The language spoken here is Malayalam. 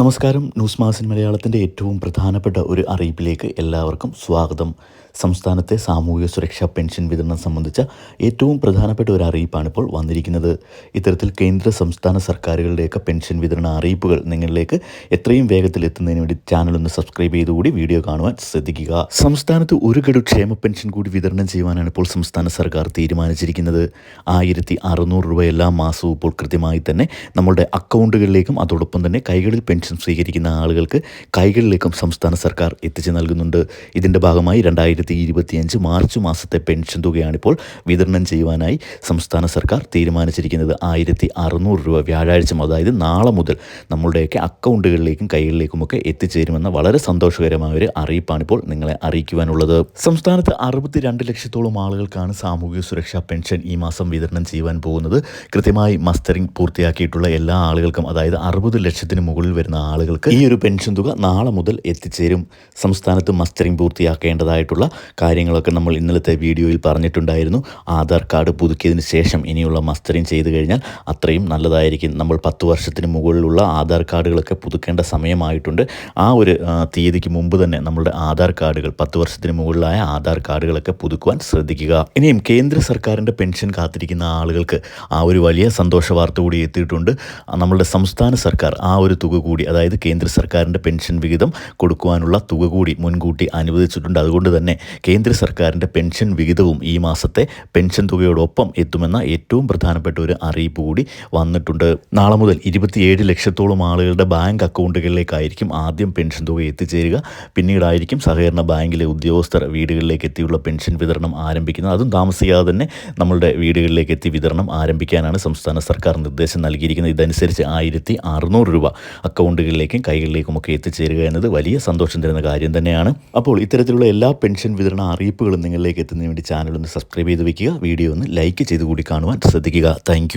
നമസ്കാരം. ന്യൂസ് മാസിൻ മലയാളത്തിൻ്റെ ഏറ്റവും പ്രധാനപ്പെട്ട ഒരു അറിയിപ്പിലേക്ക് എല്ലാവർക്കും സ്വാഗതം. സംസ്ഥാനത്തെ സാമൂഹിക സുരക്ഷാ പെൻഷൻ വിതരണം സംബന്ധിച്ച ഏറ്റവും പ്രധാനപ്പെട്ട ഒരു അറിയിപ്പാണ് ഇപ്പോൾ വന്നിരിക്കുന്നത്. ഇത്തരത്തിൽ കേന്ദ്ര സംസ്ഥാന സർക്കാരുകളുടെയൊക്കെ പെൻഷൻ വിതരണ അറിയിപ്പുകൾ നിങ്ങളിലേക്ക് എത്രയും വേഗത്തിൽ എത്തുന്നതിന് വേണ്ടി ചാനലൊന്ന് സബ്സ്ക്രൈബ് ചെയ്തുകൂടി വീഡിയോ കാണുവാൻ ശ്രദ്ധിക്കുക. സംസ്ഥാനത്ത് ഒരു ഗഡു ക്ഷേമ പെൻഷൻ കൂടി വിതരണം ചെയ്യുവാനാണ് ഇപ്പോൾ സംസ്ഥാന സർക്കാർ തീരുമാനിച്ചിരിക്കുന്നത്. 1600 രൂപ എല്ലാ മാസവും ഇപ്പോൾ കൃത്യമായി തന്നെ നമ്മളുടെ അക്കൗണ്ടുകളിലേക്കും അതോടൊപ്പം തന്നെ കൈകളിൽ പെൻഷൻ സ്വീകരിക്കുന്ന ആളുകൾക്ക് കൈകളിലേക്കും സംസ്ഥാന സർക്കാർ എത്തിച്ചു നൽകുന്നുണ്ട്. ഇതിൻ്റെ ഭാഗമായി 2025 മാർച്ച് മാസത്തെ പെൻഷൻ തുകയാണിപ്പോൾ വിതരണം ചെയ്യുവാനായി സംസ്ഥാന സർക്കാർ തീരുമാനിച്ചിരിക്കുന്നത്. 1600 രൂപ വ്യാഴാഴ്ച, അതായത് നാളെ മുതൽ നമ്മളുടെയൊക്കെ അക്കൗണ്ടുകളിലേക്കും കൈകളിലേക്കുമൊക്കെ എത്തിച്ചേരുമെന്ന വളരെ സന്തോഷകരമായ ഒരു അറിയിപ്പാണിപ്പോൾ നിങ്ങളെ അറിയിക്കുവാനുള്ളത്. സംസ്ഥാനത്ത് 62 ലക്ഷത്തോളം ആളുകൾക്കാണ് സാമൂഹിക സുരക്ഷാ പെൻഷൻ ഈ മാസം വിതരണം ചെയ്യുവാൻ പോകുന്നത്. കൃത്യമായി മസ്റ്ററിംഗ് പൂർത്തിയാക്കിയിട്ടുള്ള എല്ലാ ആളുകൾക്കും, അതായത് 60 ലക്ഷത്തിന് മുകളിൽ വരുന്ന ആളുകൾക്ക് ഈ ഒരു പെൻഷൻ തുക നാളെ മുതൽ എത്തിച്ചേരും. സംസ്ഥാനത്ത് മസ്റ്ററിംഗ് പൂർത്തിയാക്കേണ്ടതായിട്ടുള്ള കാര്യങ്ങളൊക്കെ നമ്മൾ ഇന്നലത്തെ വീഡിയോയിൽ പറഞ്ഞിട്ടുണ്ടായിരുന്നു. ആധാർ കാർഡ് പുതുക്കിയതിന് ശേഷം ഇനിയുള്ള മസ്റ്ററിംഗ് ചെയ്തു കഴിഞ്ഞാൽ അത്രയും നല്ലതായിരിക്കും. നമ്മൾ 10 വർഷത്തിന് മുകളിലുള്ള ആധാർ കാർഡുകളൊക്കെ പുതുക്കേണ്ട സമയമായിട്ടുണ്ട്. ആ ഒരു തീയതിക്ക് മുമ്പ് തന്നെ നമ്മളുടെ ആധാർ കാർഡുകൾ, 10 വർഷത്തിന് മുകളിലായ ആധാർ കാർഡുകളൊക്കെ പുതുക്കുവാൻ ശ്രദ്ധിക്കുക. ഇനിയും കേന്ദ്ര സർക്കാരിൻ്റെ പെൻഷൻ കാത്തിരിക്കുന്ന ആളുകൾക്ക് ആ ഒരു വലിയ സന്തോഷ വാർത്ത കൂടി എത്തിയിട്ടുണ്ട്. നമ്മളുടെ സംസ്ഥാന സർക്കാർ ആ ഒരു തുക കൂടി, അതായത് കേന്ദ്ര സർക്കാരിൻ്റെ പെൻഷൻ വിഹിതം കൊടുക്കുവാനുള്ള തുക കൂടി മുൻകൂട്ടി അനുവദിച്ചിട്ടുണ്ട്. അതുകൊണ്ട് തന്നെ കേന്ദ്ര സർക്കാരിൻ്റെ പെൻഷൻ വിഹിതവും ഈ മാസത്തെ പെൻഷൻ തുകയോടൊപ്പം എത്തുമെന്ന ഏറ്റവും പ്രധാനപ്പെട്ട ഒരു അറിയിപ്പ് കൂടി വന്നിട്ടുണ്ട്. നാളെ മുതൽ 27 ലക്ഷത്തോളം ആളുകളുടെ ബാങ്ക് അക്കൗണ്ടുകളിലേക്കായിരിക്കും ആദ്യം പെൻഷൻ തുക എത്തിച്ചേരുക. പിന്നീടായിരിക്കും സഹകരണ ബാങ്കിലെ ഉദ്യോഗസ്ഥർ വീടുകളിലേക്ക് എത്തിയുള്ള പെൻഷൻ വിതരണം ആരംഭിക്കുന്നത്. അതും താമസിയാതെ തന്നെ നമ്മളുടെ വീടുകളിലേക്ക് എത്തി വിതരണം ആരംഭിക്കാനാണ് സംസ്ഥാന സർക്കാർ നിർദ്ദേശം നൽകിയിരിക്കുന്നത്. ഇതനുസരിച്ച് 1600 രൂപ അക്കൗണ്ടുകളിലേക്കും കൈകളിലേക്കുമൊക്കെ എത്തിച്ചേരുക എന്നത് വലിയ സന്തോഷം തരുന്ന കാര്യം തന്നെയാണ്. അപ്പോൾ ഇത്തരത്തിലുള്ള എല്ലാ പെൻഷൻ വിതരണ അറിയിപ്പുകളും നിങ്ങളിലേക്ക് എത്തുന്നതിന് വേണ്ടി ചാനൽ ഒന്ന് സബ്സ്ക്രൈബ് ചെയ്ത് വയ്ക്കുക. വീഡിയോ ഒന്ന് ലൈക്ക് ചെയ്ത് കൂടി കാണുവാൻ ശ്രദ്ധിക്കുക. താങ്ക്